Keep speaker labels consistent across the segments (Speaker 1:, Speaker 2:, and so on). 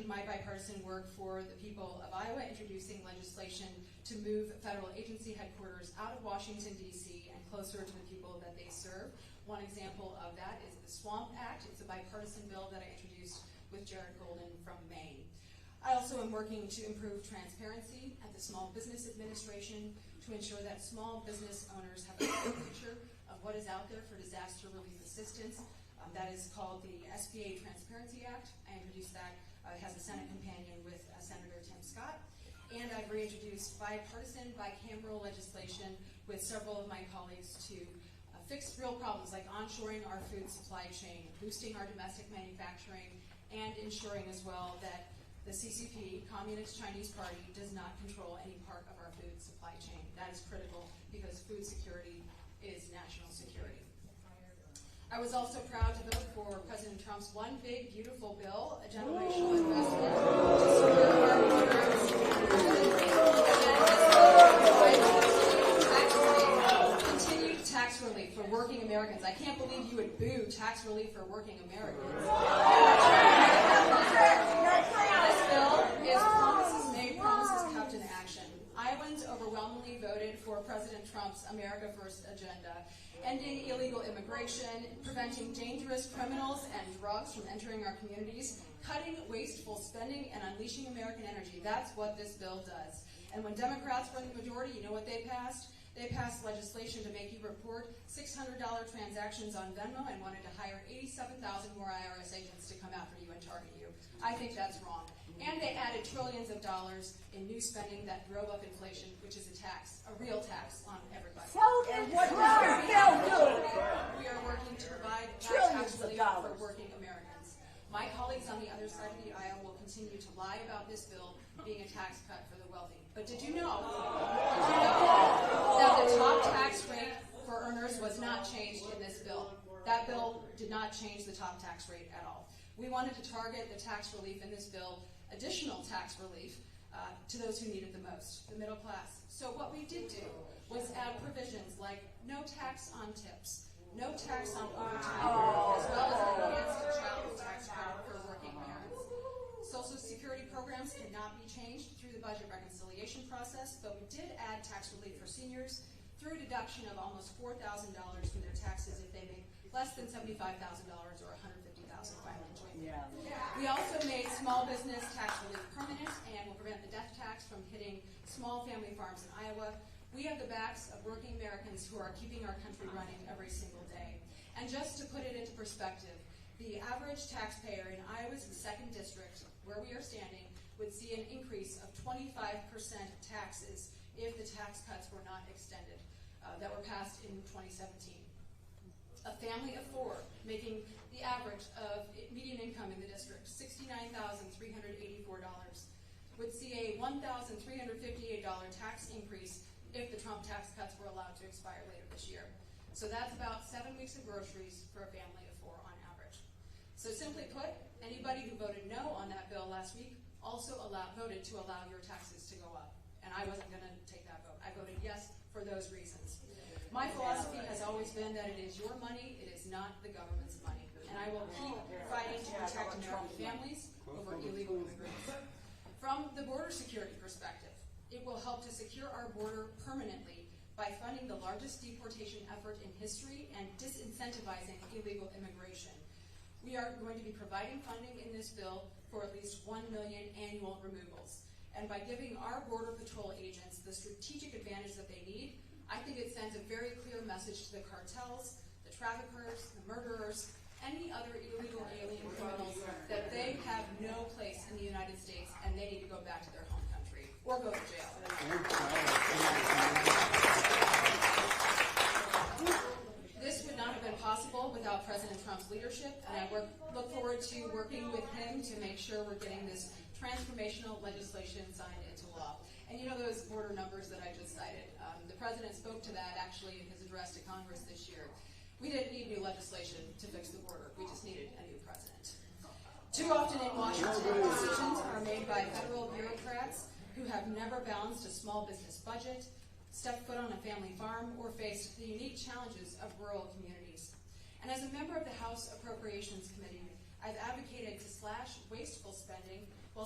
Speaker 1: lead my bipartisan work for the people of Iowa, introducing legislation to move federal agency headquarters out of Washington, D.C. and closer to the people that they serve. One example of that is the SWAMP Act. It's a bipartisan bill that I introduced with Jared Golden from Maine. I also am working to improve transparency at the Small Business Administration to ensure that small business owners have a clear picture of what is out there for disaster relief assistance. That is called the SBA Transparency Act. I introduced that. It has a Senate companion with Senator Tim Scott. And I've reintroduced bipartisan, bicameral legislation with several of my colleagues to fix real problems like onshoring our food supply chain, boosting our domestic manufacturing, and ensuring as well that the CCP, Communist Chinese Party, does not control any part of our food supply chain. That is critical because food security is national security. I was also proud to vote for President Trump's One Big Beautiful Bill, a generational investment to secure our borders, continued tax relief for working Americans. I can't believe you would boo tax relief for working Americans. This bill is promises made, promises kept in action. Iowans overwhelmingly voted for President Trump's America First agenda, ending illegal immigration, preventing dangerous criminals and drugs from entering our communities, cutting wasteful spending, and unleashing American energy. That's what this bill does. And when Democrats were in the majority, you know what they passed? They passed legislation to make you report $600 transactions on Venmo and wanted to hire 87,000 more IRS agents to come after you and target you. I think that's wrong. And they added trillions of dollars in new spending that drove up inflation, which is a tax, a real tax on everybody.
Speaker 2: And what does your bill do?
Speaker 1: We are working to provide tax relief for working Americans. My colleagues on the other side of the aisle will continue to lie about this bill being a tax cut for the wealthy. But did you know that the top tax rate for earners was not changed in this bill? That bill did not change the top tax rate at all. We wanted to target the tax relief in this bill, additional tax relief, to those who need it the most, the middle class. So what we did do was add provisions like no tax on tips, no tax on overtime, as well as an enhanced child tax credit for working parents. Social Security programs cannot be changed through the budget reconciliation process, but we did add tax relief for seniors through deduction of almost $4,000 from their taxes if they make less than $75,000 or $150,000 finally join. We also made small business tax relief permanent and will prevent the death tax from hitting small family farms in Iowa. We have the backs of working Americans who are keeping our country running every single day. And just to put it into perspective, the average taxpayer in Iowa's 2nd District, where we are standing, would see an increase of 25% taxes if the tax cuts were not extended that were passed in 2017. A family of 4 making the average of median income in the district, $69,384, would see a $1,358 tax increase if the Trump tax cuts were allowed to expire later this year. So that's about 7 weeks of groceries for a family of 4 on average. So simply put, anybody who voted no on that bill last week also voted to allow your taxes to go up. And I wasn't going to take that vote. I voted yes for those reasons. My philosophy has always been that it is your money, it is not the government's money. And I will keep fighting to protect American families over illegal immigrants. From the border security perspective, it will help to secure our border permanently by funding the largest deportation effort in history and disincentivizing illegal immigration. We are going to be providing funding in this bill for at least 1 million annual removals. And by giving our Border Patrol agents the strategic advantage that they need, I think it sends a very clear message to the cartels, the traffickers, the murderers, any other illegal alien criminals that they have no place in the United States and they need to go back to their home country or go to jail. This would not have been possible without President Trump's leadership, and I look forward to working with him to make sure we're getting this transformational legislation signed into law. And you know those border numbers that I just cited? The president spoke to that actually in his address to Congress this year. We didn't need new legislation to fix the border. We just needed a new president. Too often in Washington, decisions are made by federal bureaucrats who have never balanced a small business budget, stepped foot on a family farm, or faced the unique challenges of rural communities. And as a member of the House Appropriations Committee, I've advocated to slash wasteful spending while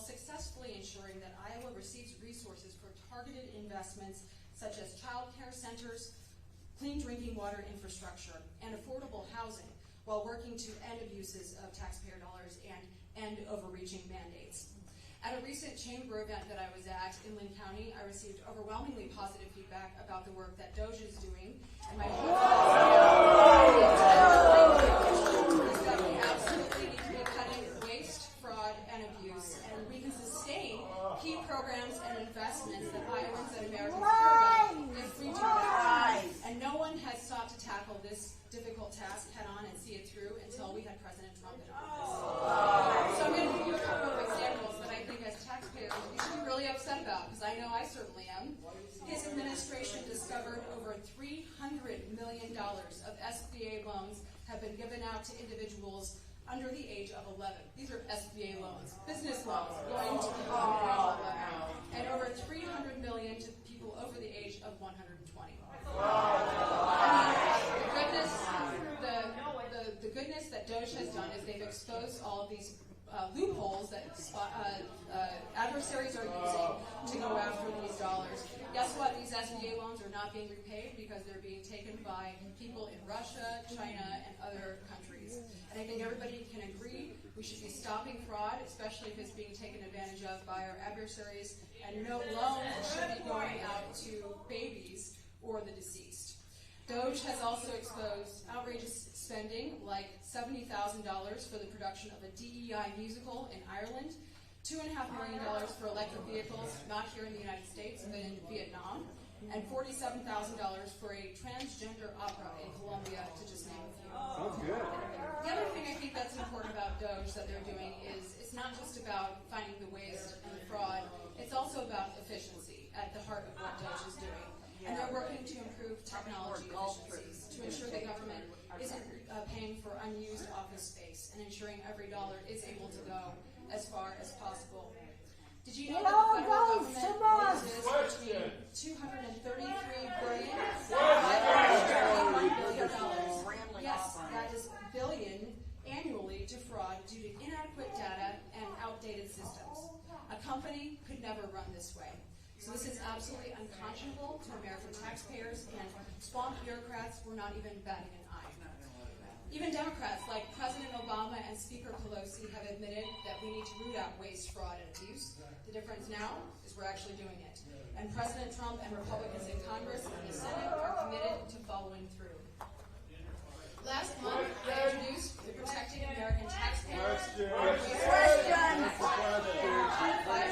Speaker 1: targeted investments such as child care centers, clean drinking water infrastructure, and affordable housing, while working to end abuses of taxpayer dollars and end overreaching mandates. At a recent chamber event that I was at in Lynn County, I received overwhelmingly positive feedback about the work that DOJ is doing, and my hope is that we absolutely need to be cutting waste, fraud, and abuse, and we can sustain key programs and investments that Iowans and Americans care about if we do that. And no one has sought to tackle this difficult task head-on and see it through until we had President Trump in office. So I'm going to give you a couple of examples that I think as taxpayers we should be really upset about, because I know I certainly am. His administration discovered over $300 million of SBA loans have been given out to individuals under the age of 11. These are SBA loans, business loans, going to people under the age of 11. And over $300 million to people over the age of 120. The goodness that DOJ has done is they've exposed all of these loopholes that adversaries are using to go after these dollars. Guess what? These SBA loans are not being repaid because they're being taken by people in Russia, China, and other countries. And I think everybody can agree we should be stopping fraud, especially if it's being taken advantage of by our adversaries, and no loans should be going out to babies or the deceased. DOJ has also exposed outrageous spending, like $70,000 for the production of a DEI musical in Ireland, $2.5 million for electric vehicles, not here in the United States, but in Vietnam, and $47,000 for a transgender opera in Colombia, to just name a few.
Speaker 3: Sounds good.
Speaker 1: The other thing I think that's important about DOJ that they're doing is it's not just about finding the waste and the fraud, it's also about efficiency at the heart of what DOJ is doing. And they're working to improve technology efficiencies to ensure the government isn't paying for unused office space and ensuring every dollar is able to go as far as possible. Did you know that the federal government loses between $233 billion and $531 billion? Yes, that is billion annually to fraud due to inadequate data and outdated systems. A company could never run this way. So this is absolutely unconscionable to American taxpayers, and swamp bureaucrats were not even batting an eye. Even Democrats like President Obama and Speaker Pelosi have admitted that we need to root out waste, fraud, and abuse. The difference now is we're actually doing it. And President Trump and Republicans in Congress and the Senate are committed to following through. Last month, I introduced the Protecting American Taxpayers by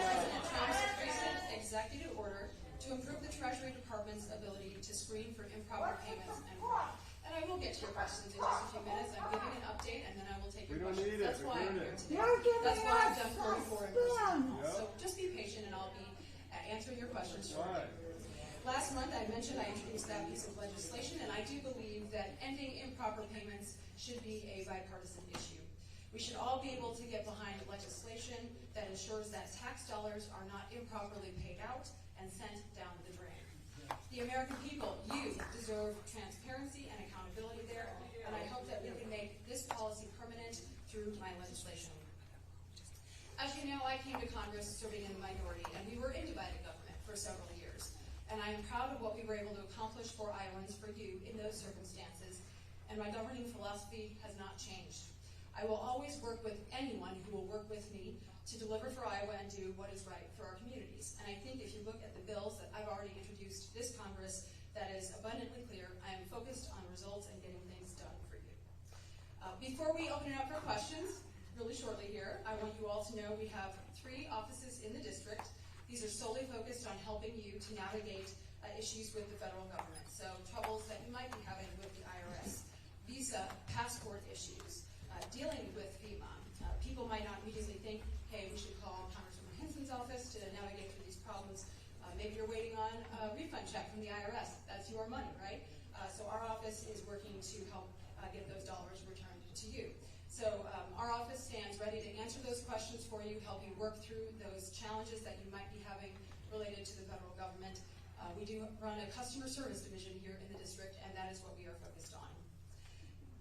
Speaker 1: President Trump's recent executive order to improve the Treasury Department's ability to screen for improper payments and fraud. And I will get to your questions in just a few minutes. I'm giving an update, and then I will take your questions. That's why I'm here today. That's why I've done 44 in-person calls. So just be patient, and I'll be answering your questions shortly. Last month, I mentioned I introduced that piece of legislation, and I do believe that ending improper payments should be a bipartisan issue. We should all be able to get behind legislation that ensures that tax dollars are not improperly paid out and sent down the drain. The American people, you deserve transparency and accountability there, and I hope that we can make this policy permanent through my legislation. As you know, I came to Congress serving in the minority, and we were in divided government for several years. And I am proud of what we were able to accomplish for Iowans, for you, in those circumstances, and my governing philosophy has not changed. I will always work with anyone who will work with me to deliver for Iowa and do what is right for our communities. And I think if you look at the bills that I've already introduced to this Congress, that is abundantly clear. I am focused on results and getting things done for you. Before we open it up for questions, really shortly here, I want you all to know we have 3 offices in the district. These are solely focused on helping you to navigate issues with the federal government. So troubles that you might be having with the IRS, visa, passport issues, dealing with FEMA. People might not immediately think, hey, we should call Congresswoman Hinson's office to navigate through these problems. Maybe you're waiting on a refund check from the IRS. That's your money, right? So our office is working to help get those dollars returned to you. So our office stands ready to answer those questions for you, help you work through those challenges that you might be having related to the federal government. We do run a customer service division here in the district, and that is what we are focused on.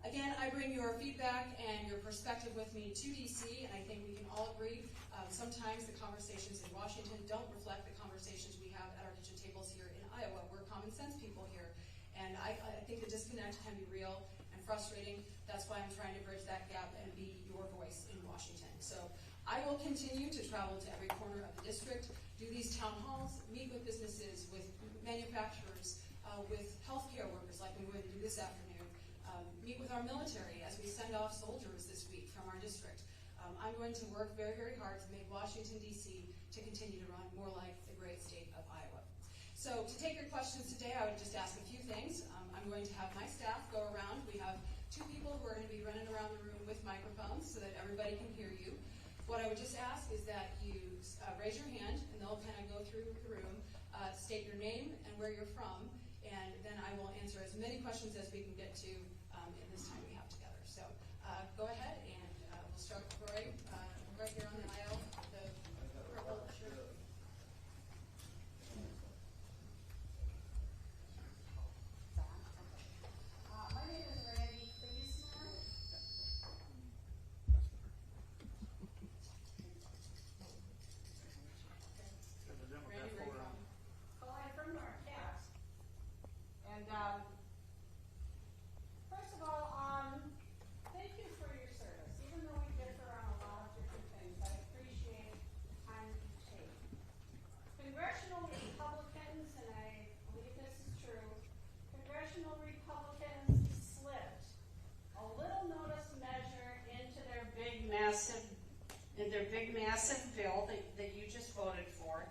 Speaker 1: Again, I bring your feedback and your perspective with me to DC, and I think we can all agree sometimes the conversations in Washington don't reflect the conversations we have at our kitchen tables here in Iowa. We're common sense people here, and I think the disconnect can be real and frustrating. That's why I'm trying to bridge that gap and be your voice in Washington. So I will continue to travel to every corner of the district, do these town halls, meet with businesses, with manufacturers, with healthcare workers like we're going to do this afternoon, meet with our military as we send off soldiers this week from our district. I'm going to work very, very hard to make Washington, D.C. to continue to run more like the great state of Iowa. So to take your questions today, I would just ask a few things. I'm going to have my staff go around. We have 2 people who are going to be running around the room with microphones so that everybody can hear you. What I would just ask is that you raise your hand, and they'll kind of go through the room, state your name and where you're from, and then I will answer as many questions as we can get to in this time we have together. So go ahead, and we'll start with Roy, right here on the aisle, the purple shirt.
Speaker 3: My name is Randy Kleesner.
Speaker 1: Randy, where are you from?
Speaker 3: Oh, I'm from North Cass. And first of all, thank you for your service. Even though we differ on a lot of different things, I appreciate the time you take. Congressional Republicans, and I believe this is true, Congressional Republicans slipped a little notice measure into their big massive bill that you just voted for.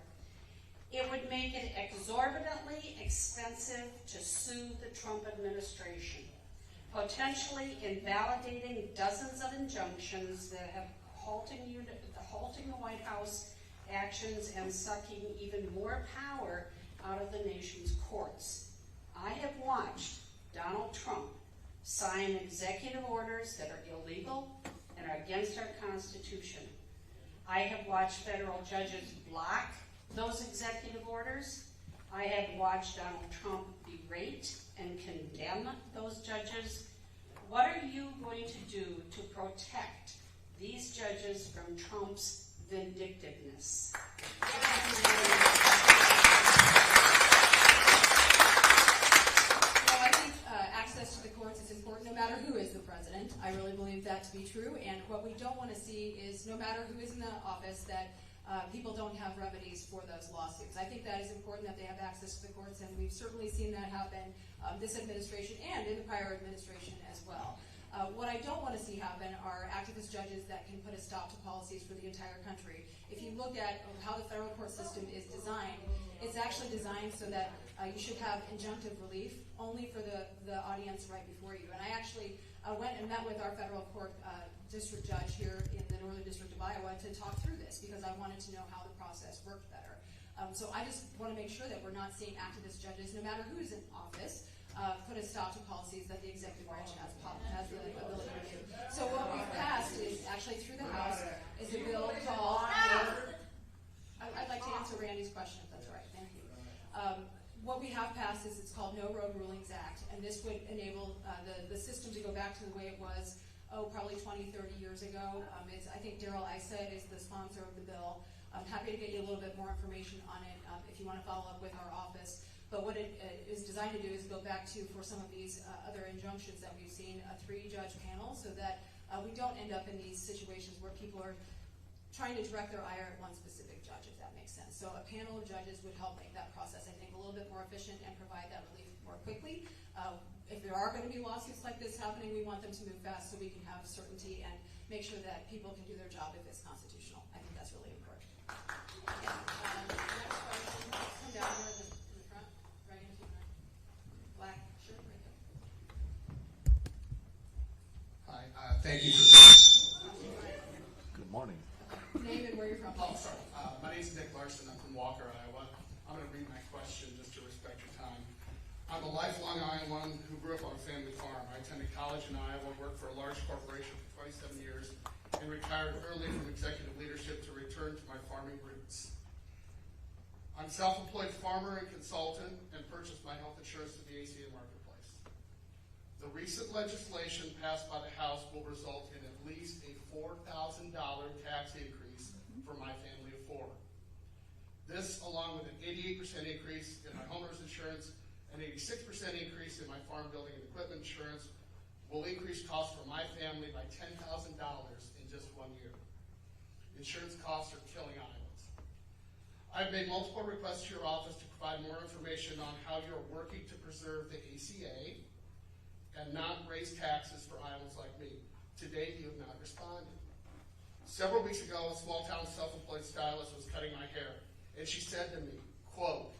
Speaker 3: It would make it exorbitantly expensive to sue the Trump administration, potentially invalidating dozens of injunctions that have halting the White House actions and sucking even more power out of the nation's courts. I have watched Donald Trump sign executive orders that are illegal and are against our Constitution. I have watched federal judges block those executive orders. I have watched Donald Trump berate and condemn those judges. What are you going to do to protect these judges from Trump's vindictiveness?
Speaker 1: Well, I think access to the courts is important no matter who is the president. I really believe that to be true. And what we don't want to see is no matter who is in the office that people don't have remedies for those lawsuits. I think that is important that they have access to the courts, and we've certainly seen that happen this administration and in the prior administration as well. What I don't want to see happen are activist judges that can put a stop to policies for the entire country. If you look at how the federal court system is designed, it's actually designed so that you should have injunctive relief only for the audience right before you. And I actually went and met with our federal court district judge here in the Northern District of Iowa to talk through this because I wanted to know how the process worked better. So I just want to make sure that we're not seeing activist judges, no matter who's in office, put a stop to policies that the executive branch has the ability to do. So what we've passed is actually through the House is a bill called. I'd like to answer Randy's question if that's all right. Thank you. What we have passed is it's called No Road Rulings Act, and this would enable the system to go back to the way it was, probably 20, 30 years ago. I think Daryl Issa is the sponsor of the bill. I'm happy to get you a little bit more information on it if you want to follow up with our office. But what it is designed to do is go back to, for some of these other injunctions that we've seen, a 3-judge panel so that we don't end up in these situations where people are trying to direct their ire at one specific judge, if that makes sense. So a panel of judges would help make that process, I think, a little bit more efficient and provide that relief more quickly. If there are going to be lawsuits like this happening, we want them to move fast so we can have certainty and make sure that people can do their job if it's constitutional. I think that's really important. Yeah. Next question. Come down here in the front. Right in the black shirt right there.
Speaker 4: Hi, thank you for.
Speaker 5: Good morning.
Speaker 1: Name and where you're from.
Speaker 4: Oh, sorry. My name is Nick Larson. I'm from Walker, Iowa. I'm going to read my question just to respect your time. I'm a lifelong Iowan who grew up on a family farm. I attended college in Iowa, worked for a large corporation for 27 years, and retired early from executive leadership to return to my farming roots. I'm a self-employed farmer and consultant and purchased my health insurance at the ACA marketplace. The recent legislation passed by the House will result in at least a $4,000 tax increase for my family of four. This, along with an 88% increase in my homeowner's insurance, an 86% increase in my farm building and equipment insurance, will increase costs for my family by $10,000 in just 1 year. Insurance costs are killing Iowans. I've made multiple requests to your office to provide more information on how you're working to preserve the ACA and not raise taxes for Iowans like me. To date, you have not responded. Several weeks ago, a small-town self-employed stylist was cutting my hair, and she said to me, quote,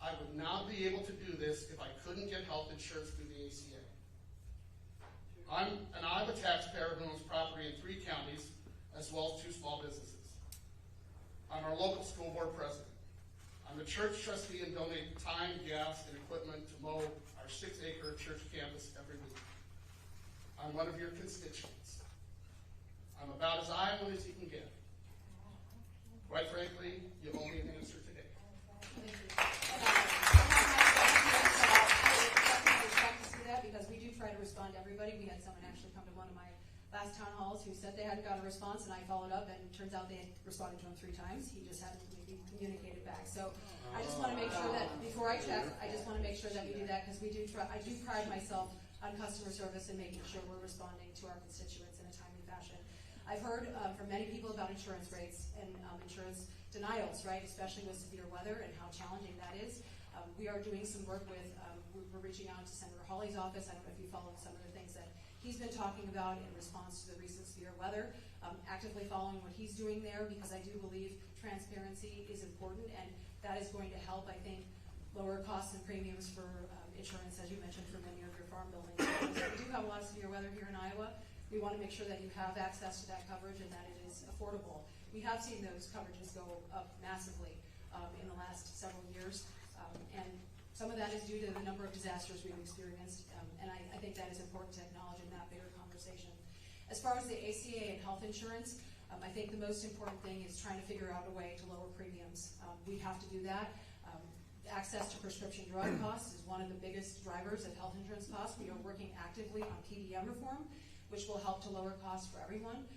Speaker 4: "I would not be able to do this if I couldn't get health insurance through the ACA." I'm an Iowa taxpayer who owns property in 3 counties, as well as 2 small businesses. I'm our local school board president. I'm a church trustee and donate time, gas, and equipment to mow our 6-acre church campus every week. I'm one of your constituents. I'm about as Iowan as you can get. Quite frankly, you owe me an answer today.
Speaker 1: Because we do try to respond to everybody. We had someone actually come to one of my last town halls who said they hadn't got a response, and I followed up, and it turns out they had responded to him 3 times. He just hadn't maybe communicated back. So I just want to make sure that before I check, I just want to make sure that we do that, because we do try. I do pride myself on customer service and making sure we're responding to our constituents in a timely fashion. I've heard from many people about insurance rates and insurance denials, right, especially with severe weather and how challenging that is. We are doing some work with, we're reaching out to Senator Hawley's office. I don't know if you followed some of the things that he's been talking about in response to the recent severe weather. Actively following what he's doing there, because I do believe transparency is important, and that is going to help, I think, lower costs and premiums for insurance, as you mentioned, for many of your farm buildings. We do have a lot of severe weather here in Iowa. We want to make sure that you have access to that coverage and that it is affordable. We have seen those coverages go up massively in the last several years, and some of that is due to the number of disasters we've experienced, and I think that is important to acknowledge in that bigger conversation. As far as the ACA and health insurance, I think the most important thing is trying to figure out a way to lower premiums. We have to do that. Access to prescription drug costs is one of the biggest drivers of health insurance costs. We are working actively on PDM reform, which will help to lower costs for everyone.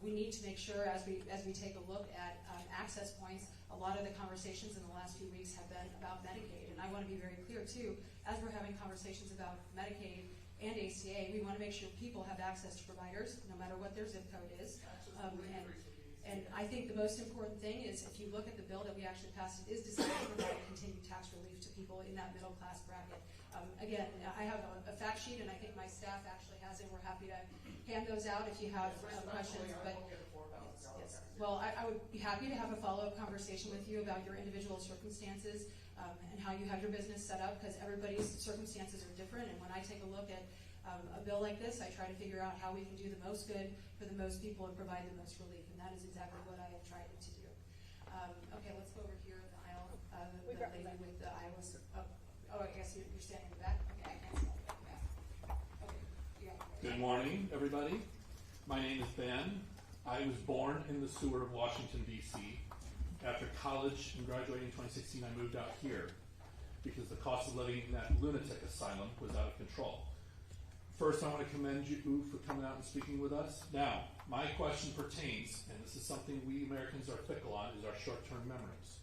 Speaker 1: We need to make sure, as we take a look at access points, a lot of the conversations in the last few weeks have been about Medicaid. And I want to be very clear, too, as we're having conversations about Medicaid and ACA, we want to make sure people have access to providers, no matter what their zip code is. And I think the most important thing is, if you look at the bill that we actually passed, it is designed to provide continued tax relief to people in that middle class bracket. Again, I have a fact sheet, and I think my staff actually has it. We're happy to hand those out if you have questions. But yes. Well, I would be happy to have a follow-up conversation with you about your individual circumstances and how you have your business set up, because everybody's circumstances are different. And when I take a look at a bill like this, I try to figure out how we can do the most good for the most people and provide the most relief, and that is exactly what I have tried to do. Okay, let's go over here in the aisle. The lady with the Iowa. I guess you're standing in the back. Okay, I can't stand in the back. Okay,
Speaker 6: Good morning, everybody. My name is Ben. I was born in the sewer of Washington, D.C. After college and graduating in 2016, I moved out here because the cost of living in that lunatic asylum was out of control. First, I want to commend you for coming out and speaking with us. Now, my question pertains, and this is something we Americans are fickle on, is our short-term memories.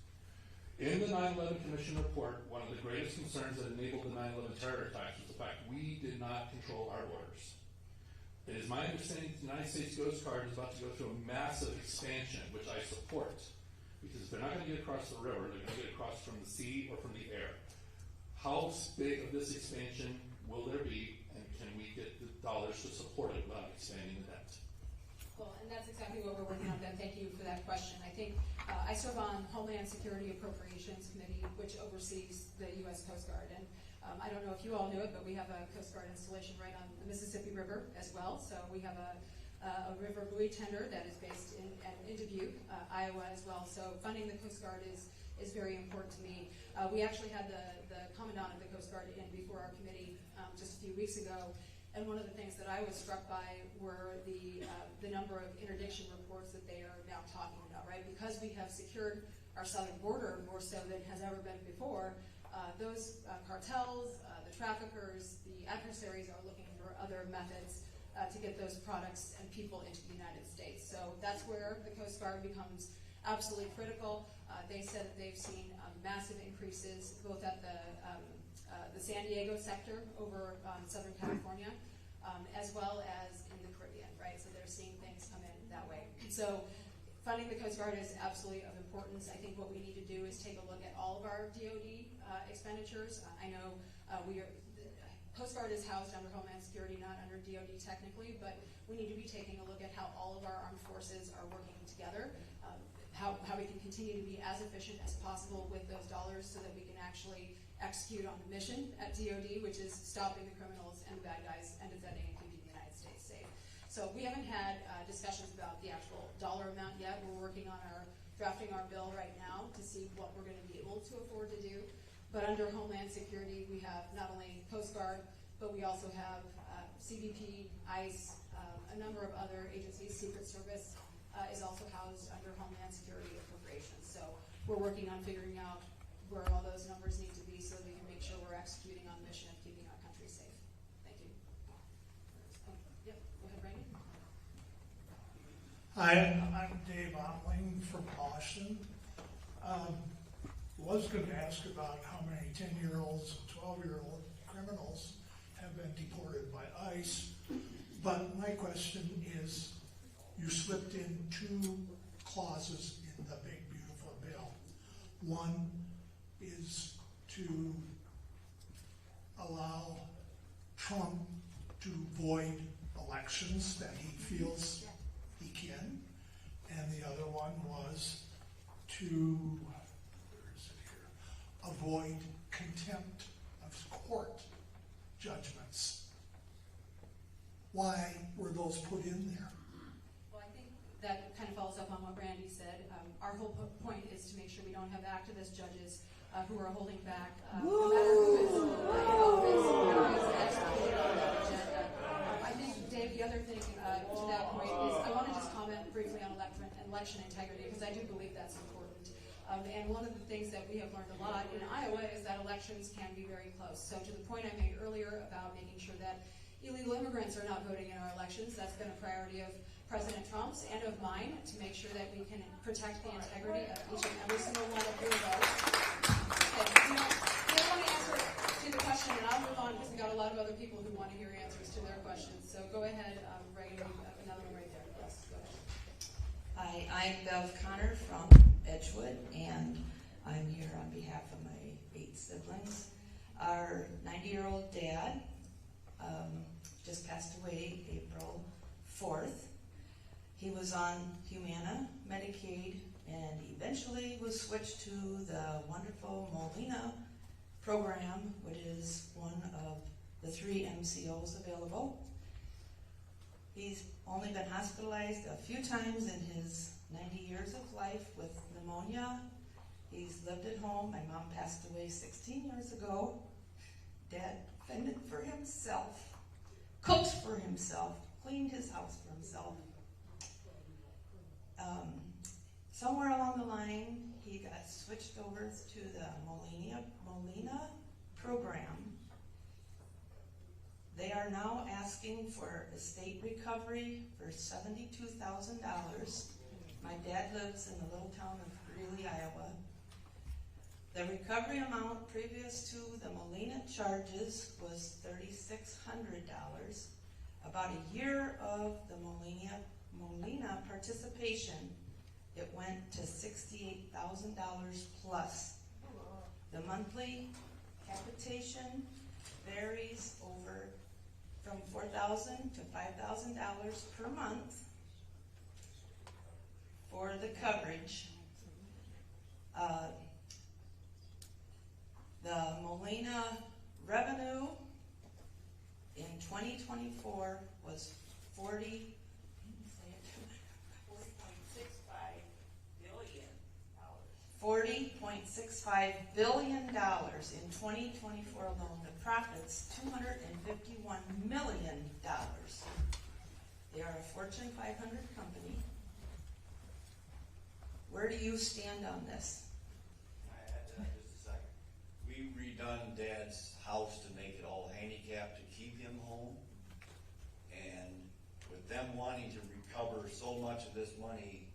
Speaker 6: In the 9/11 Commission report, one of the greatest concerns that enabled the 9/11 terror attacks was the fact we did not control our borders. It is my understanding that the United States Coast Guard is about to go through a massive expansion, which I support, because if they're not going to get across the river, they're going to get across from the sea or from the air. How big of this expansion will there be, and can we get the dollars to support it without expanding the debt?
Speaker 1: Well, and that's exactly what we're working on, Ben. Thank you for that question. I think I serve on Homeland Security Appropriations Committee, which oversees the U.S. Coast Guard. And I don't know if you all knew it, but we have a Coast Guard installation right on the Mississippi River as well. So we have a river buoy tender that is based in Dubuque, Iowa as well. So funding the Coast Guard is very important to me. We actually had the Commandant of the Coast Guard in before our committee just a few weeks ago. And one of the things that I was struck by were the number of interdiction reports that they are now talking about, right? Because we have secured our southern border more so than has ever been before, those cartels, the traffickers, the adversaries are looking for other methods to get those products and people into the United States. So that's where the Coast Guard becomes absolutely critical. They said that they've seen massive increases both at the San Diego sector over Southern California, as well as in the Caribbean, right? So they're seeing things come in that way. So funding the Coast Guard is absolutely of importance. I think what we need to do is take a look at all of our DoD expenditures. I know Coast Guard is housed under Homeland Security, not under DoD technically, but we need to be taking a look at how all of our armed forces are working together, how we can continue to be as efficient as possible with those dollars so that we can actually execute on the mission at DoD, which is stopping the criminals and the bad guys and defending and keeping the United States safe. So we haven't had discussions about the actual dollar amount yet. We're working on drafting our bill right now to see what we're going to be able to afford to do. But under Homeland Security, we have not only Coast Guard, but we also have CBP, ICE, a number of other agencies. Secret Service is also housed under Homeland Security appropriations. So we're working on figuring out where all those numbers need to be so we can make sure we're executing on the mission of keeping our country safe. Thank you. Yep, go ahead, Brandon.
Speaker 7: Hi, I'm Dave Omling from Boston. Was going to ask about how many 10-year-olds and 12-year-old criminals have been deported by ICE, but my question is, you slipped in two clauses in the big, beautiful bill. One is to allow Trump to void elections that he feels he can, and the other one was to avoid contempt of court judgments. Why were those put in there?
Speaker 1: Well, I think that kind of follows up on what Brandy said. Our whole point is to make sure we don't have activist judges who are holding back, no matter who is in office, who is executed on that agenda. I think, Dave, the other thing to that point is I want to just comment briefly on election integrity, because I do believe that's important. And one of the things that we have learned a lot in Iowa is that elections can be very close. So to the point I made earlier about making sure that illegal immigrants are not voting in our elections, that's been a priority of President Trump's and of mine, to make sure that we can protect the integrity of each and every single one of your votes. Okay, I want to answer to the question, and I'll move on because we've got a lot of other people who want to hear answers to their questions. So go ahead, Reagan, another one right there. Yes, go ahead.
Speaker 8: Hi, I'm Bev Connor from Edgewood, and I'm here on behalf of my 8 siblings. Our 90-year-old dad just passed away April 4th. He was on Humana, Medicaid, and eventually was switched to the wonderful Molina program, which is one of the 3 MCOs available. He's only been hospitalized a few times in his 90 years of life with pneumonia. He's lived at home. My mom passed away 16 years ago. Dad fended for himself, cooked for himself, cleaned his house for himself. Somewhere along the line, he got switched over to the Molina program. They are now asking for estate recovery for $72,000. My dad lives in the little town of Greeley, Iowa. The recovery amount previous to the Molina charges was $3,600. About a year of the Molina participation, it went to $68,000 plus. The monthly capitation varies from $4,000 to $5,000 per month for the coverage. The Molina revenue in 2024 was $40.65 billion in 2024 alone. The profits, $251 million. They are a Fortune 500 company. Where do you stand on this?
Speaker 9: Just a second. We we redone Dad's house to make it all handicapped to keep him home. And with them wanting to recover so much of this money,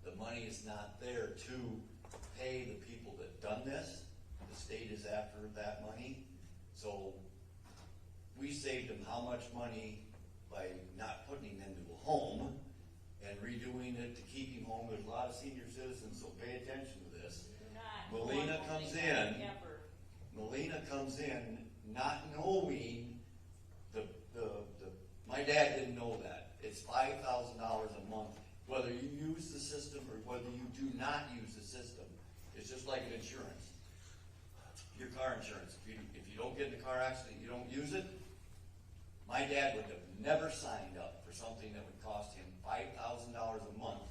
Speaker 9: the money is not there to pay the people that done this. The state is after that money. So we saved them how much money by not putting them into a home and redoing it to keep him home. There's a lot of senior citizens, so pay attention to this. Melina comes in not knowing my dad didn't know that. It's $5,000 a month, whether you use the system or whether you do not use the system. It's just like an insurance. Your car insurance. If you don't get in a car accident, you don't use it. My dad would have never signed up for something that would cost him $5,000 a month,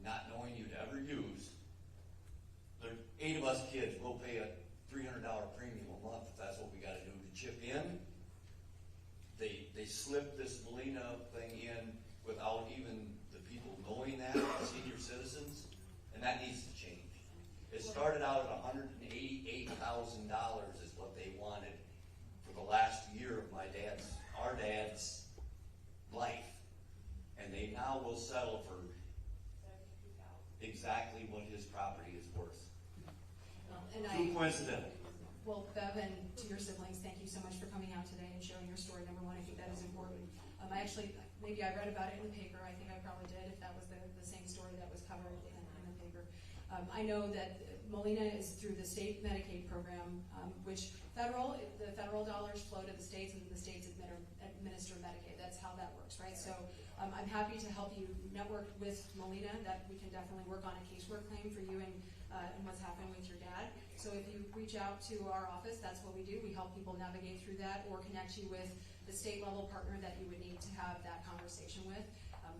Speaker 9: not knowing you'd ever use. There 8 of us kids will pay a $300 premium a month if that's what we got to do to chip in. They slipped this Melina thing in without even the people knowing that, the senior citizens, and that needs to change. It started out at $188,000 is what they wanted for the last year of our dad's life, and they now will settle for exactly what his property is worth. Too coincidental.
Speaker 1: Well, Bev, and to your siblings, thank you so much for coming out today and sharing your story. Number one, I think that is important. Maybe I read about it in the paper. I think I probably did, if that was the same story that was covered in the paper. I know that Melina is through the state Medicaid program, which the federal dollars flow to the states, and the states administer Medicaid. That's how that works, right? So I'm happy to help you network with Melina, that we can definitely work on a casework claim for you and what's happening with your dad. So if you reach out to our office, that's what we do. We help people navigate through that or connect you with the state level partner that you would need to have that conversation with.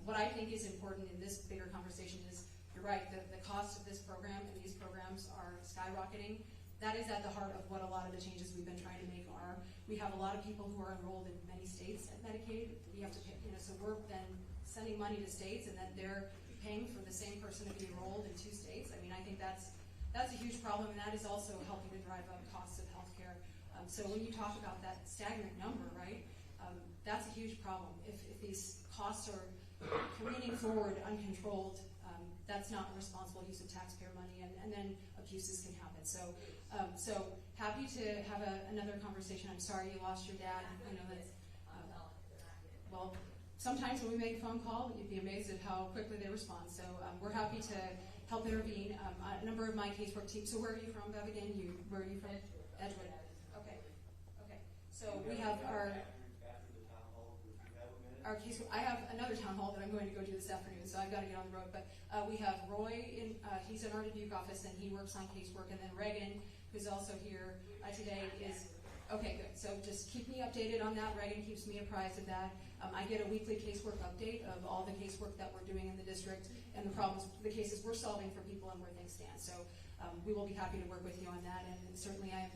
Speaker 1: What I think is important in this bigger conversation is, you're right, the cost of this program and these programs are skyrocketing. That is at the heart of what a lot of the changes we've been trying to make are. We have a lot of people who are enrolled in many states at Medicaid. We have to pay, so we're then sending money to states, and then they're paying for the same person to be enrolled in 2 states. I mean, I think that's a huge problem, and that is also helping to drive up costs of healthcare. So when you talk about that stagnant number, right, that's a huge problem. If these costs are careening forward uncontrolled, that's not a responsible use of taxpayer money, and then abuses can happen. So happy to have another conversation. I'm sorry you lost your dad. I know that's, well, sometimes when we make a phone call, you'd be amazed at how quickly they respond. So we're happy to help intervene. A number of my casework teams. So where are you from, Bev, again? Where are you from? Edgewood. Okay. So we have our case. I have another town hall that I'm going to go to this afternoon, so I've got to get on the road. But we have Roy, he's in our Dubuque office, and he works on casework. And then Reagan, who's also here today, is, okay, good. So just keep me updated on that. Reagan keeps me apprised of that. I get a weekly casework update of all the casework that we're doing in the district and the problems, the cases we're solving for people and where things stand. So we will be happy to work with you on that. And certainly I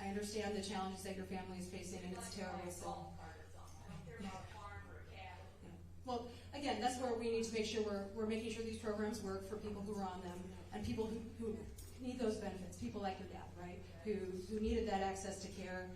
Speaker 1: understand the challenges that your family is facing, and it's terrible. So. Well, again, that's where we need to make sure we're making sure these programs work for people who are on them and people who need those benefits, people like your dad, right, who needed that access to care.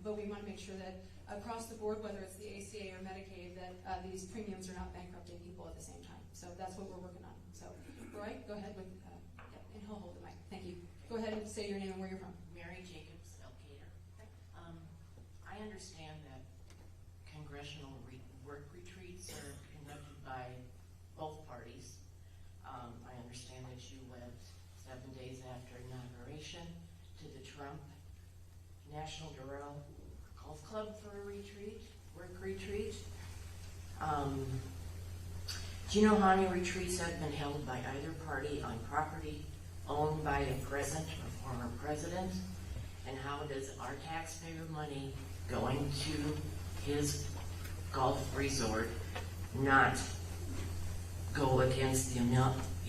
Speaker 1: But we want to make sure that across the board, whether it's the ACA or Medicaid, that these premiums are not bankrupting people at the same time. So that's what we're working on. So, Roy, go ahead with, and he'll hold the mic. Thank you. Go ahead and say your name and where you're from.
Speaker 10: Mary Jacobs, Elkader. I understand that congressional work retreats are conducted by both parties. I understand that you went 7 days after inauguration to the Trump National Doral Golf Club for a work retreat. Do you know how many retreats have been held by either party on property owned by a present or former president? And how does our taxpayer money going to his golf resort not go against the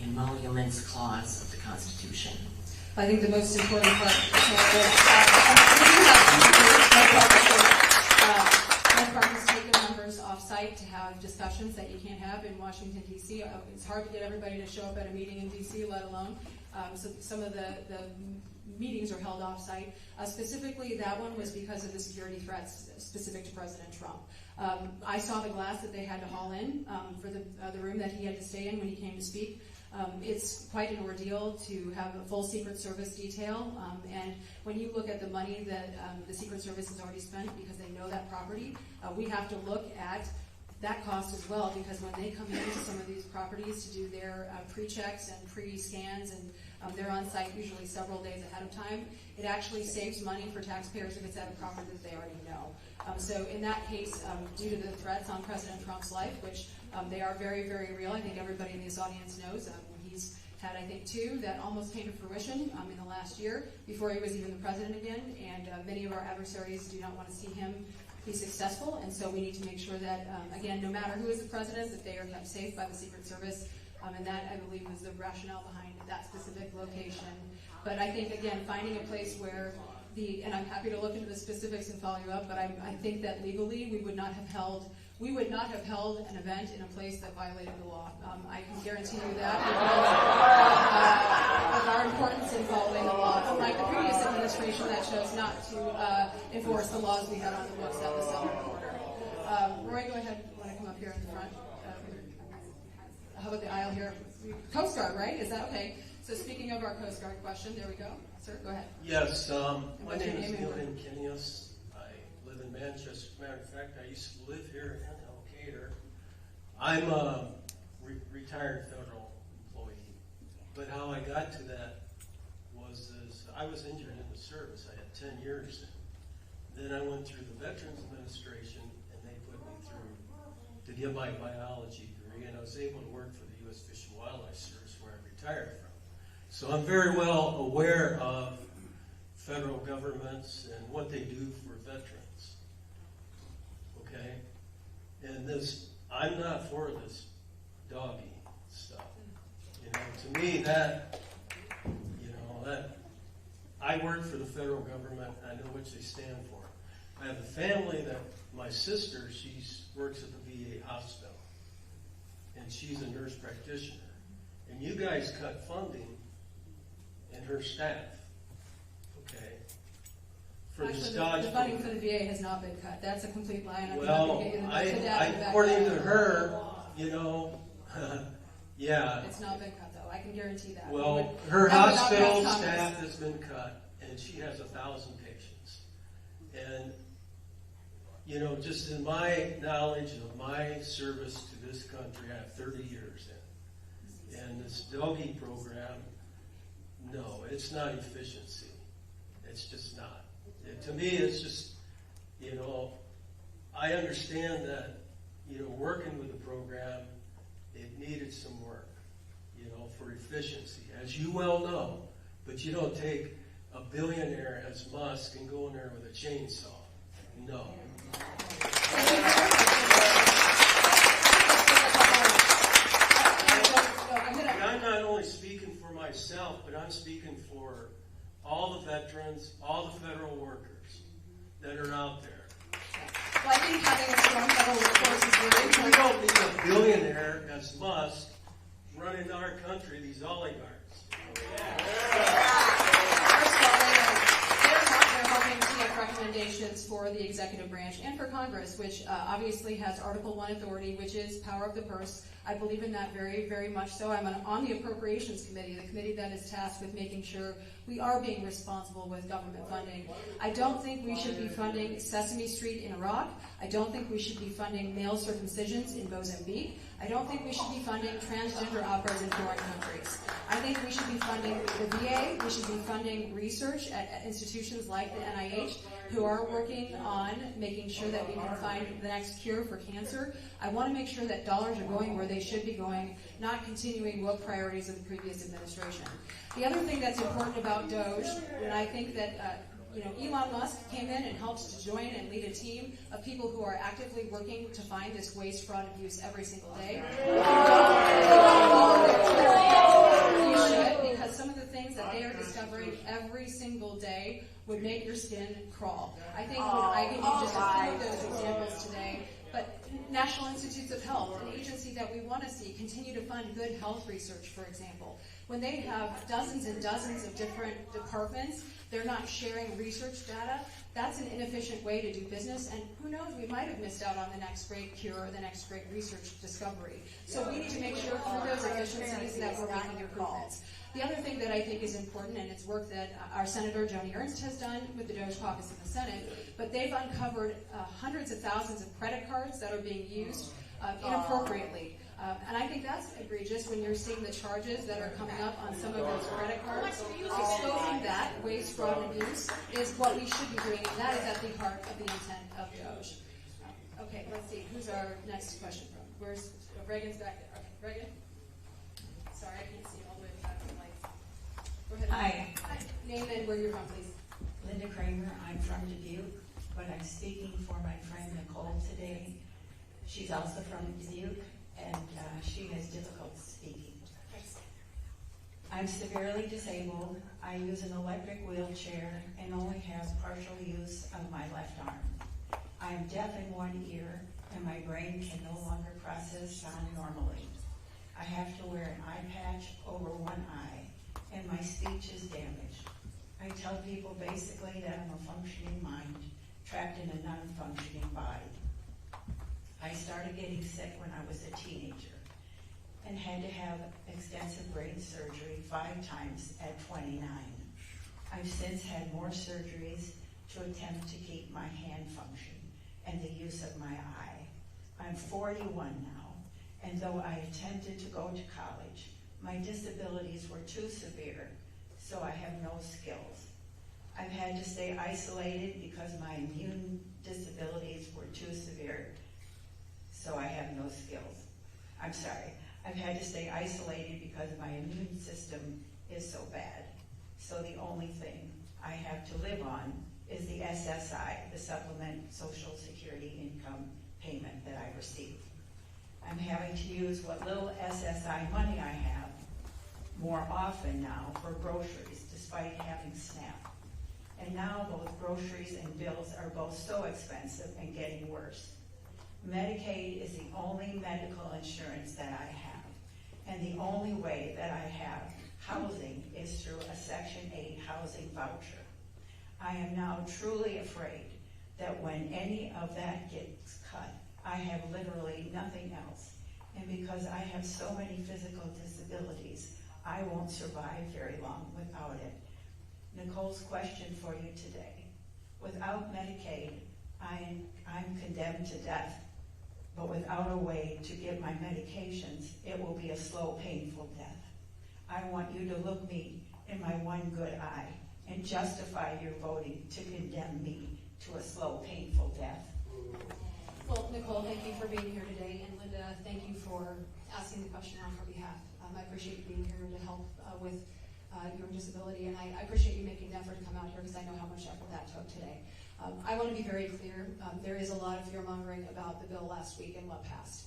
Speaker 10: emoluments clause of the Constitution?
Speaker 1: I think the most important part my partner's taken members off-site. site to have discussions that you can't have in Washington, D.C. It's hard to get everybody to show up at a meeting in D.C., let alone. So some of the meetings are held off-site. Specifically, that one was because of the security threats specific to President Trump. I saw the glass that they had to haul in for the room that he had to stay in when he came to speak. It's quite an ordeal to have a full Secret Service detail, and when you look at the money that the Secret Service has already spent because they know that property, we have to look at that cost as well, because when they come into some of these properties to do their pre-checks and pre-scans, and they're on site usually several days ahead of time, it actually saves money for taxpayers if it's at a property that they already know. So in that case, due to the threats on President Trump's life, which they are very, very real, I think everybody in this audience knows, he's had, I think, 2 that almost came to fruition in the last year before he was even the president again, and many of our adversaries do not want to see him be successful, and so we need to make sure that, again, no matter who is the president, that they are kept safe by the Secret Service, and that, I believe, was the rationale behind that specific location. But I think, again, finding a place where and I'm happy to look into the specifics and follow you up, but I think that legally we would not have held an event in a place that violated the law. I can guarantee you that because of our importance in following the law. Unlike the previous administration that chose not to enforce the laws we had on the books at the southern border. Roy, go ahead. You want to come up here in the front? How about the aisle here? Coast Guard, right? Is that okay? So speaking of our Coast Guard question, there we go. Sir, go ahead.
Speaker 11: Yes, my name is Neil Kinius. I live in Manchester. Matter of fact, I used to live here in Elkader. I'm a retired federal employee. But how I got to that was I was injured in the service. I had 10 years. Then I went through the Veterans Administration, and they put me through to get my biology degree, and I was able to work for the U.S. Fish and Wildlife Service, where I retired from. So I'm very well aware of federal governments and what they do for veterans. Okay? And I'm not for this doggy stuff. To me, that I work for the federal government. I know what they stand for. I have a family that my sister, she works at the VA hospital, and she's a nurse practitioner. And you guys cut funding and her staff, okay, for
Speaker 1: Actually,
Speaker 11: this Dodge
Speaker 1: the funding for
Speaker 11: program.
Speaker 1: the VA has not been cut. That's a complete lie. And
Speaker 11: Well, according to her, yeah.
Speaker 1: It's not been cut, though. I can guarantee that.
Speaker 11: Well, her hospital staff has been cut, and she has 1,000 patients. And, just in my knowledge of my service to this country, I have 30 years in. And this doggy program, no, it's not efficiency. It's just not. To me, it's just, I understand that, working with the program, it needed some work, for efficiency, as you well know. But you don't take a billionaire as Musk and go in there with a chainsaw. No. And I'm not only speaking for myself, but I'm speaking for all the veterans, all the federal workers that are out there.
Speaker 1: Well, I think having a strong federal workforce is really important.
Speaker 11: We don't need a billionaire as Musk running our country, these oligarchs.
Speaker 1: They're hoping to get recommendations for the executive branch and for Congress, which obviously has Article 1 authority, which is power of the purse. I believe in that very, very much so. I'm on the Appropriations Committee, the committee that is tasked with making sure we are being responsible with government funding. I don't think we should be funding Sesame Street in Iraq. I don't think we should be funding male circumcisions in Mozambique. I don't think we should be funding transgender operas in foreign countries. I think we should be funding the VA. We should be funding research at institutions like the NIH, who are working on making sure that we can find the next cure for cancer. I want to make sure that dollars are going where they should be going, not continuing woke priorities of the previous administration. The other thing that's important about DOGE, and I think that Elon Musk came in and helped to join and lead a team of people who are actively working to find this waste, fraud, abuse every single day. You should, because some of the things that they are discovering every single day would make your skin crawl. I think I give you just a few of those examples today. But National Institutes of Health, an agency that we want to see continue to fund good health research, for example. When they have dozens and dozens of different departments, they're not sharing research data. That's an inefficient way to do business, and who knows, we might have missed out on the next great cure or the next great research discovery. So we need to make sure through those efficiencies that we're making improvements. The other thing that I think is important, and it's work that our Senator Joni Ernst has done with the Doge Caucus in the Senate, but they've uncovered hundreds of thousands of credit cards that are being used inappropriately. And I think that's egregious when you're seeing the charges that are coming up on some of those credit cards. Exposing that, waste, fraud, and abuse, is what we should be doing, and that is at the heart of the intent of Doge. Okay, let's see, who's our next question from? Where's, Reagan's back there. Okay, Reagan? Sorry, I can't see all the way back to the lights. Go ahead.
Speaker 12: Hi.
Speaker 1: Name and where you're from, please.
Speaker 12: Linda Kramer. I'm from Dubuque, but I'm speaking for my friend Nicole today. She's also from Dubuque, and she has difficulty speaking. I'm severely disabled. I use an electric wheelchair and only have partial use of my left arm. I am deaf in one ear, and my brain can no longer process sound normally. I have to wear an eye patch over one eye, and my speech is damaged. I tell people basically that I'm a functioning mind trapped in a non-functioning body. I started getting sick when I was a teenager and had to have extensive brain surgery 5 times at 29. I've since had more surgeries to attempt to keep my hand function and the use of my eye. I'm 41 now, and though I attempted to go to college, my disabilities were too severe, so I have no skills. I've had to stay isolated because my immune disabilities were too severe, so I have no skills. I'm sorry. I've had to stay isolated because my immune system is so bad. So the only thing I have to live on is the SSI, the Supplement Social Security Income Payment that I receive. I'm having to use what little SSI money I have more often now for groceries, despite having SNAP. And now both groceries and bills are both so expensive and getting worse. Medicaid is the only medical insurance that I have, and the only way that I have housing is through a Section 8 housing voucher. I am now truly afraid that when any of that gets cut, I have literally nothing else. And because I have so many physical disabilities, I won't survive very long without it. Nicole's question for you today. Without Medicaid, I'm condemned to death. But without a way to get my medications, it will be a slow, painful death. I want you to look me in my one good eye and justify your voting to condemn me to a slow, painful death.
Speaker 1: Well, Nicole, thank you for being here today, and Linda, thank you for asking the question on our behalf. I appreciate you being here to help with your disability, and I appreciate you making the effort to come out here because I know how much effort that took today. I want to be very clear. There is a lot of fear-mongering about the bill last week and what passed.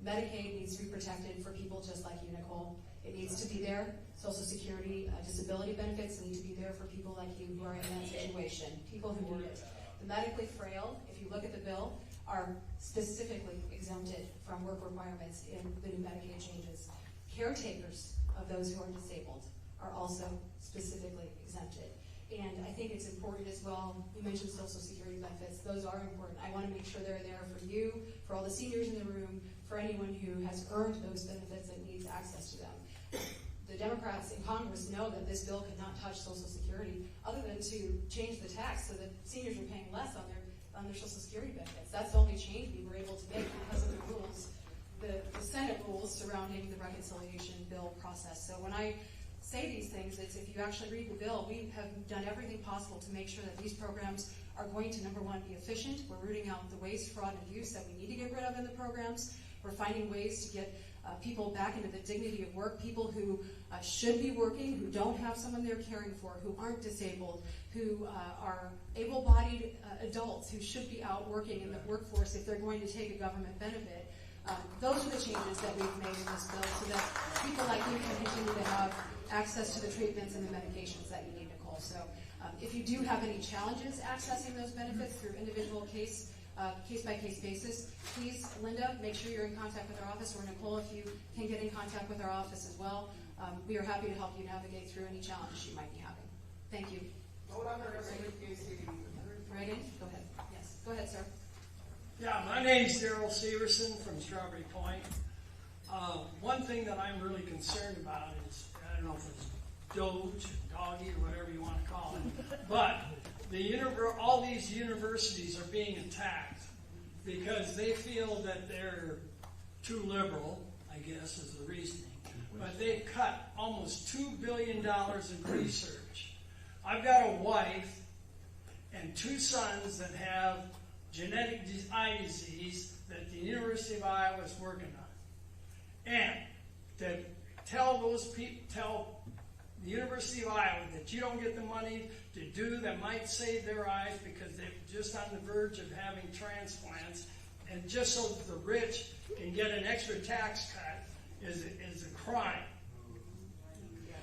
Speaker 1: Medicaid needs to be protected for people just like you, Nicole. It needs to be there. Social Security disability benefits need to be there for people like you who are in that situation, people who need it. The medically frail, if you look at the bill, are specifically exempted from work requirements in the new Medicaid changes. Caretakers of those who are disabled are also specifically exempted. And I think it's important as well, you mentioned Social Security benefits, those are important. I want to make sure they're there for you, for all the seniors in the room, for anyone who has earned those benefits and needs access to them. The Democrats in Congress know that this bill could not touch Social Security other than to change the tax so that seniors are paying less on their Social Security benefits. That's the only change we were able to make because of the rules, the Senate rules surrounding the reconciliation bill process. So when I say these things, it's if you actually read the bill, we have done everything possible to make sure that these programs are going to, number one, be efficient. We're rooting out the waste, fraud, and abuse that we need to get rid of in the programs. We're finding ways to get people back into the dignity of work, people who should be working, who don't have someone they're caring for, who aren't disabled, who are able-bodied adults who should be out working in the workforce if they're going to take a government benefit. Those are the changes that we've made in this bill so that people like you can continue to have access to the treatments and the medications that you need, Nicole. So if you do have any challenges accessing those benefits through individual case case-by-case basis. Please, Linda, make sure you're in contact with our office, or Nicole, if you can get in contact with our office as well. We are happy to help you navigate through any challenges you might be having. Thank you. Reagan, go ahead. Yes, go ahead, sir.
Speaker 13: Yeah, my name's Daryl Severson from Strawberry Point. One thing that I'm really concerned about is, I don't know if it's Doge, doggy, or whatever you want to call it, but all these universities are being attacked because they feel that they're too liberal, I guess is the reasoning, but they've cut almost $2 billion in research. I've got a wife and 2 sons that have genetic eye disease that the University of Iowa is working on. And to tell the University of Iowa that you don't get the money to do that might save their eyes because they're just on the verge of having transplants, and just so that the rich can get an extra tax cut is a crime.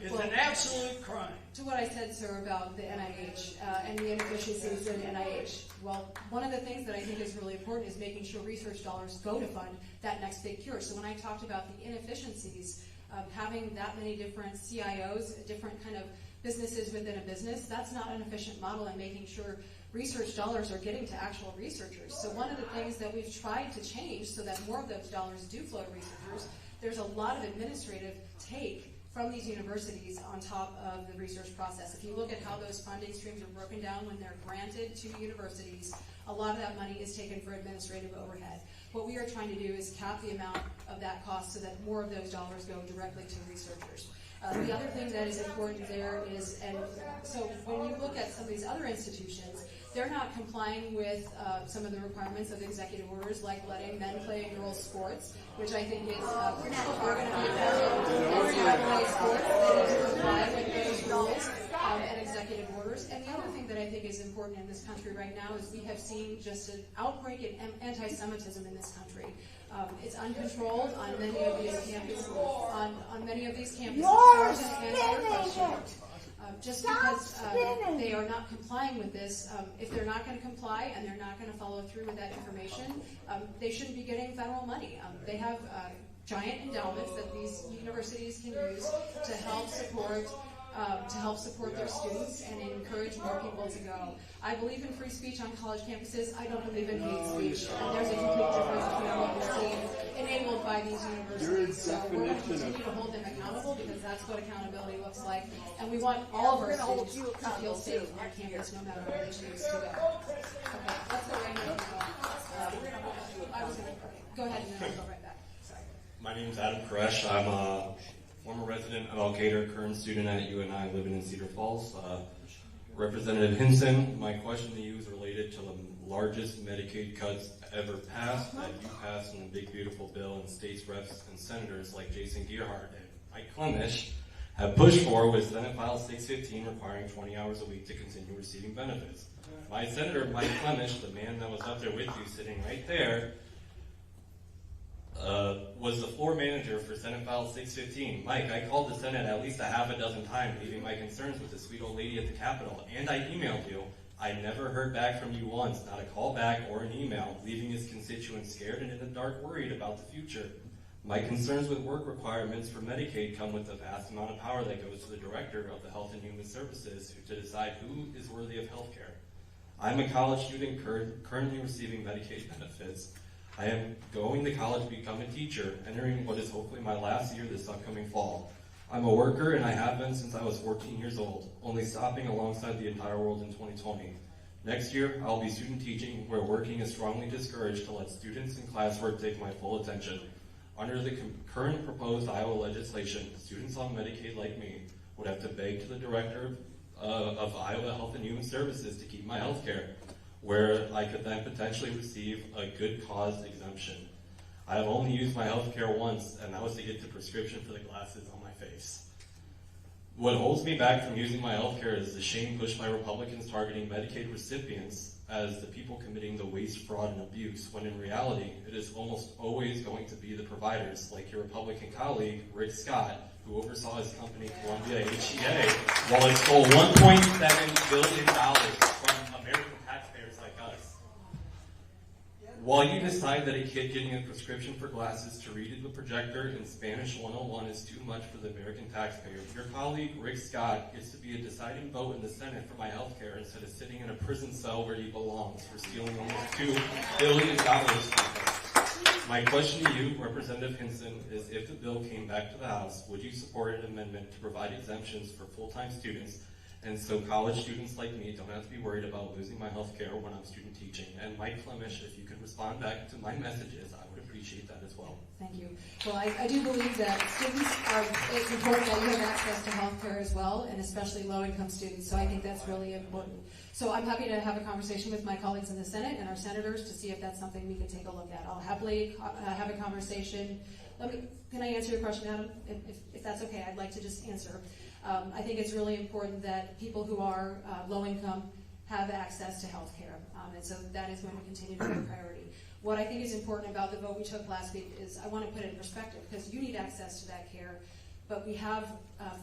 Speaker 13: It's an absolute crime.
Speaker 1: To what I said, sir, about the NIH and the inefficiencies in NIH, well, one of the things that I think is really important is making sure research dollars go to fund that next big cure. So when I talked about the inefficiencies of having that many different CIOs, different kind of businesses within a business, that's not an efficient model, and making sure research dollars are getting to actual researchers. So one of the things that we've tried to change so that more of those dollars do flow to researchers, there's a lot of administrative take from these universities on top of the research process. If you look at how those funding streams are broken down when they're granted to universities, a lot of that money is taken for administrative overhead. What we are trying to do is cap the amount of that cost so that more of those dollars go directly to researchers. The other thing that is important there is, and so when you look at some of these other institutions, they're not complying with some of the requirements of executive orders, like letting men play girls' sports, which I think is critical. If we're going to be NCAA sports, they need to comply with those rules and executive orders. And the other thing that I think is important in this country right now is we have seen just an outbreak in anti-Semitism in this country. It's uncontrolled on many of these campuses. On many of these campuses,
Speaker 2: You're
Speaker 1: so I'm going to answer your question. Just because they are not complying with this, if they're not going to comply and they're not going to follow through with that information, they shouldn't be getting federal money. They have giant endowments that these universities can use to help support their students and encourage more people to go. I believe in free speech on college campuses. I don't believe in hate speech. And there's a complete difference between what we're seeing enabled by these universities. So we're going to continue to hold them accountable because that's what accountability looks like. And we want all of our students to feel safe on campus no matter where they choose to go. Okay, let's go right now. Go ahead and then I'll go right back. Sorry.
Speaker 14: My name is Adam Koresh. I'm a former resident of Elkader, current student at UNI, living in Cedar Falls. Representative Hinson, my question to you is related to the largest Medicaid cuts ever passed that you passed in the big beautiful bill, and states reps and senators like Jason Gearhart and Mike Clemish have pushed for with Senate File 615 requiring 20 hours a week to continue receiving benefits. My Senator Mike Clemish, the man that was up there with you sitting right there, was the floor manager for Senate File 615. Mike, I called the Senate at least a half a dozen times, leaving my concerns with the sweet old lady at the Capitol, and I emailed you. I never heard back from you once, not a call back or an email, leaving his constituents scared and in the dark worried about the future. My concerns with work requirements for Medicaid come with the vast amount of power that goes to the Director of the Health and Human Services to decide who is worthy of health care. I'm a college student currently receiving Medicaid benefits. I am going to college to become a teacher, entering what is hopefully my last year this upcoming fall. I'm a worker, and I have been since I was 14 years old, only stopping alongside the entire world in 2020. Next year, I'll be student teaching, where working is strongly discouraged to let students and classwork take my full attention. Under the current proposed Iowa legislation, students on Medicaid like me would have to beg to the Director of Iowa Health and Human Services to keep my health care, where I could then potentially receive a good cause exemption. I have only used my health care once, and that was to get the prescription for the glasses on my face. What holds me back from using my health care is the shame pushed by Republicans targeting Medicaid recipients as the people committing the waste, fraud, and abuse, when in reality, it is almost always going to be the providers, like your Republican colleague, Rick Scott, who oversaw his company, Columbia HCA, while it stole $1.7 billion from American taxpayers like us. While you decide that a kid getting a prescription for glasses to read in the projector in Spanish 101 is too much for the American taxpayer, your colleague Rick Scott gets to be a deciding vote in the Senate for my health care instead of sitting in a prison cell where he belongs for stealing almost $2 billion from us. My question to you, Representative Hinson, is if the bill came back to the House, would you support an amendment to provide exemptions for full-time students, and so college students like me don't have to be worried about losing my health care when I'm student teaching? And Mike Flemish, if you could respond back to my messages, I would appreciate that as well.
Speaker 1: Thank you. Well, I do believe that students it's important that you have access to health care as well, and especially low-income students, so I think that's really important. So I'm happy to have a conversation with my colleagues in the Senate and our senators to see if that's something we could take a look at. I'll happily have a conversation. Can I answer your question, Adam? If that's okay, I'd like to just answer. I think it's really important that people who are low income have access to health care, and so that is going to continue to be a priority. What I think is important about the vote we took last week is I want to put it in perspective, because you need access to that care, but we have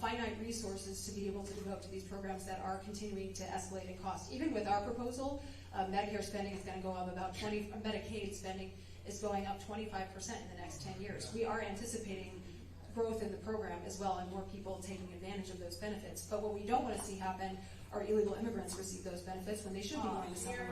Speaker 1: finite resources to be able to devote to these programs that are continuing to escalate in cost. Even with our proposal, Medicare spending is going to go up about Medicaid spending is going up 25% in the next 10 years. We are anticipating growth in the program as well, and more people taking advantage of those benefits. But what we don't want to see happen are illegal immigrants receive those benefits when they should be going to somewhere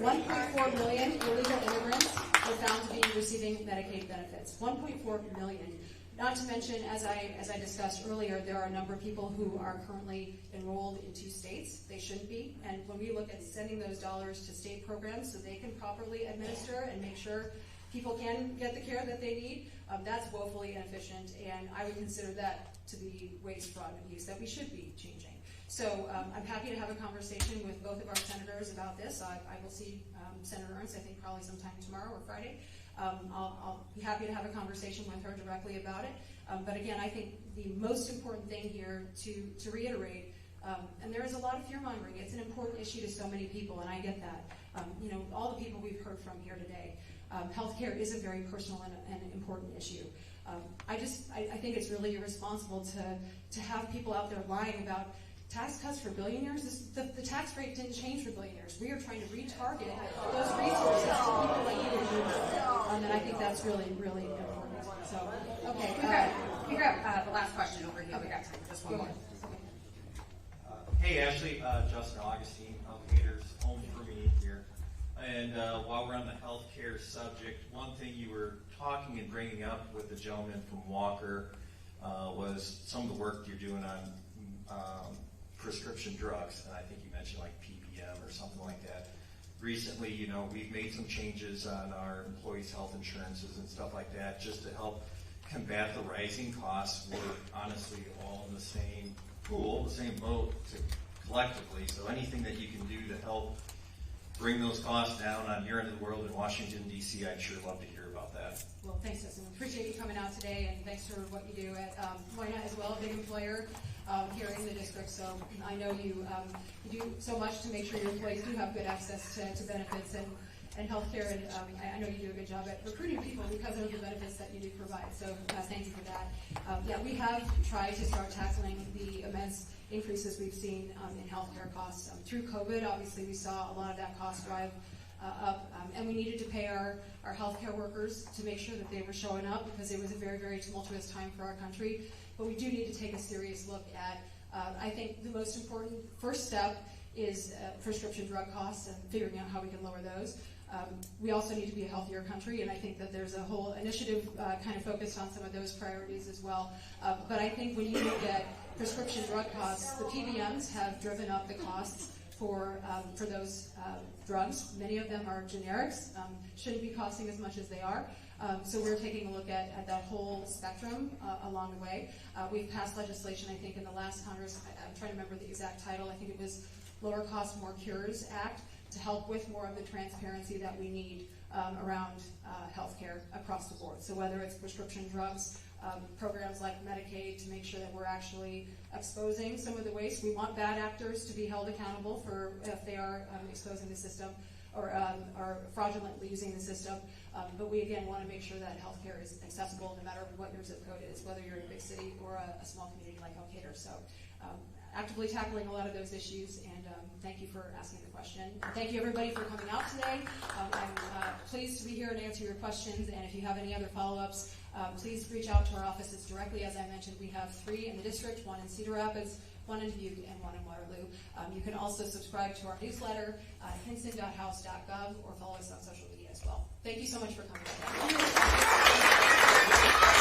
Speaker 1: like here. 1.4 million illegal immigrants were found to be receiving Medicaid benefits. 1.4 million. Not to mention, as I discussed earlier, there are a number of people who are currently enrolled in 2 states. They shouldn't be. And when we look at sending those dollars to state programs so they can properly administer and make sure people can get the care that they need, that's woefully inefficient, and I would consider that to be waste, fraud, and abuse that we should be changing. So I'm happy to have a conversation with both of our senators about this. I will see Senator Ernst, I think probably sometime tomorrow or Friday. I'll be happy to have a conversation with her directly about it. But again, I think the most important thing here to reiterate, and there is a lot of fear-mongering. It's an important issue to so many people, and I get that. All the people we've heard from here today, healthcare is a very personal and important issue. I think it's really irresponsible to have people out there lying about tax cuts for billionaires. The tax rate didn't change for billionaires. We are trying to retarget those resources to people like you and me. And I think that's really, really important. So, okay.
Speaker 15: We grab the last question over here. Okay. We got time for just one more.
Speaker 16: Hey, Ashley, Justin Augustine, Elkader's home for me here. And while we're on the healthcare subject, one thing you were talking and bringing up with the gentleman from Walker was some of the work you're doing on prescription drugs, and I think you mentioned like PPM or something like that. Recently, we've made some changes on our employees' health insurances and stuff like that just to help combat the rising costs. We're honestly all in the same pool, the same boat collectively, so anything that you can do to help bring those costs down on your end of the world in Washington, D.C., I'd sure love to hear about that.
Speaker 1: Well, thanks, Justin. Appreciate you coming out today, and thanks for what you do at Moyna as well, a big employer here in the district. So I know you do so much to make sure your employees do have good access to benefits and health care, and I know you do a good job at recruiting people because of the benefits that you do provide. So thank you for that. We have tried to start tackling the immense increases we've seen in healthcare costs. Through COVID, obviously, we saw a lot of that cost drive up, and we needed to pay our healthcare workers to make sure that they were showing up because it was a very, very tumultuous time for our country. But we do need to take a serious look at, I think the most important first step is prescription drug costs and figuring out how we can lower those. We also need to be a healthier country, and I think that there's a whole initiative kind of focused on some of those priorities as well. But I think when you look at prescription drug costs, the PBMs have driven up the costs for those drugs. Many of them are generics, shouldn't be costing as much as they are. So we're taking a look at that whole spectrum along the way. We've passed legislation, I think, in the last Congress. I'm trying to remember the exact title. I think it was Lower Cost, More Cures Act, to help with more of the transparency that we need around healthcare across the board. So whether it's prescription drugs, programs like Medicaid to make sure that we're actually exposing some of the waste. We want bad actors to be held accountable for if they are exposing the system or are fraudulently using the system. But we, again, want to make sure that healthcare is accessible no matter what your zip code is, whether you're in a big city or a small community like Elkader. So actively tackling a lot of those issues, and thank you for asking the question. Thank you, everybody, for coming out today. I'm pleased to be here and answer your questions, and if you have any other follow-ups, please reach out to our offices directly. As I mentioned, we have 3 in the district, 1 in Cedar Rapids, 1 in Dubuque, and 1 in Waterloo. You can also subscribe to our newsletter, hinson.house.gov, or follow us on social media as well. Thank you so much for coming today.